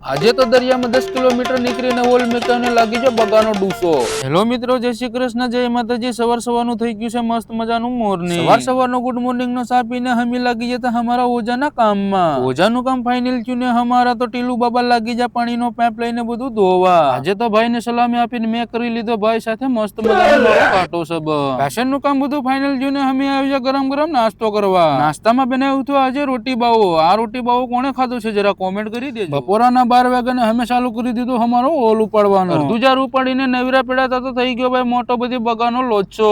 આજે તો દરિયામાં 10 કિલોમીટર નીકળીને ઓલ મેકાને લાગી છે બગાનો ડૂસો. હેલો મિત્રો, જય શ્રી કૃષ્ણ, જય માતાજી. સવારનું થઈ ગયું છે મસ્ત મજાનું મોર્નિંગ. સવારનો ગુડ મોર્નિંગ નો ચા પીને હમી લાગી જતા અમારા ઓજાના કામમાં. ઓજાનું કામ ફાઇનલ થયું ને અમારા તો ટીલુ બાબા લાગી જાય પાણીનો પાઇપ લઈને બધું ધોવા. આજે તો ભાઈને સલામી આપીને મેં કરી લીધો ભાઈ સાથે મસ્ત મજાનો કાટો સબ. ફેશનનું કામ બધું ફાઇનલ થયું ને અમે આવી જાય ગરમ ગરમ નાસ્તો કરવા. નાસ્તામાં બનાવ્યું હતું આજે રોટી બાવો. આ રોટી બાવો કોણે ખાધું છે જરા કોમેન્ટ કરી દેજો. બપોરના 12 વાગ્યાને અમે ચાલુ કરી દીધું અમારો ઓલ ઉપાડવાનો. અડધું જાર ઉપાડીને નવીરા પેડાતા તો થઈ ગયો ભાઈ મોટો બધી બગાનો લોચો.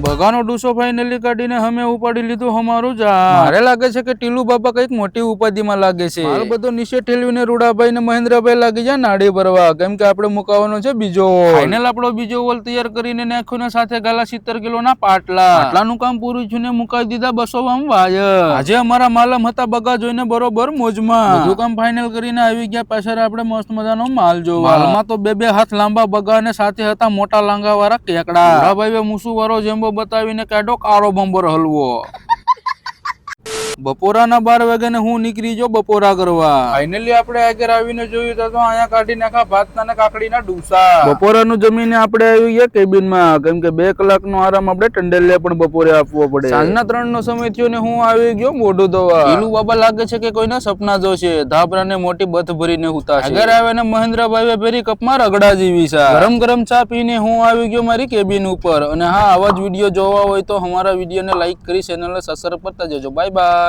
બગાનો ડૂસો ફાઇનલી કાઢીને અમે ઉપાડી લીધું અમારું જા. મારે લાગે છે કે ટીલુ બાબા કઈક મોટી ઉપાધિમાં લાગે છે. માલ બધો નીચે ઠેલવીને રૂડાભાઈ ને મહેન્દ્રભાઈ લાગી જાય નાડી ભરવા, કેમ કે આપણે મુકાવાનો છે બીજો ઓલ. ફાઇનલ આપણો બીજો ઓલ તૈયાર કરીને નાખ્યો ને સાથે ગાલા 70 કિલોના પાટલા. પાટલાનું કામ પૂરું થયું ને મુકાઈ દીધા 200 વાયર. આજે અમારા માલમ હતા બગા જોઈને બરોબર મોજમાં. બધું કામ ફાઇનલ કરીને આવી ગયા પાછળ આપણે મસ્ત મજાનો માલ જોવા. માલમાં તો બે હાથ લાંબા બગા ને સાથે હતા મોટા લાંગા વાળા કેકડા. રૂડાભાઈ મુસુ વાળો જેમ્બો બતાવીને કાઢો કાળો બંબર હલવો. બપોરાના 12 વાગ્યાને હું નીકળી જો બપોરા કરવા. ફાઇનલી આપણે આગળ આવીને જોયું તો અહીંયા કાઢી નાખા ભાતના ને કાકડીના ડૂસા. બપોરાનું જમીને આપણે આવી ગયા કેબિનમાં, કેમ કે 2 કલાકનો આરામ આપણે ટંડેલે પણ બપોરે આપવો પડે. સાંજના 3 નો સમય થયો ને હું આવી ગયો મોઢું ધોવા. ટીલુ બાબા લાગે છે કે કોઈના સપના જોશે. ધાબરાને મોટી બથ ભરીને હુતા છે. આગળ આવે ને મહેન્દ્રભાઈ ભેરી કપમાં રગડા જેવી છે. ગરમ ગરમ ચા પીને હું આવી ગયો મારી કેબિન ઉપર. અને હા, આવા જ વિડીયો જોવા હોય તો અમારા વિડીયોને લાઈક કરી ચેનલને સબસ્ક્રાઇબ કરતા જજો. Bye bye.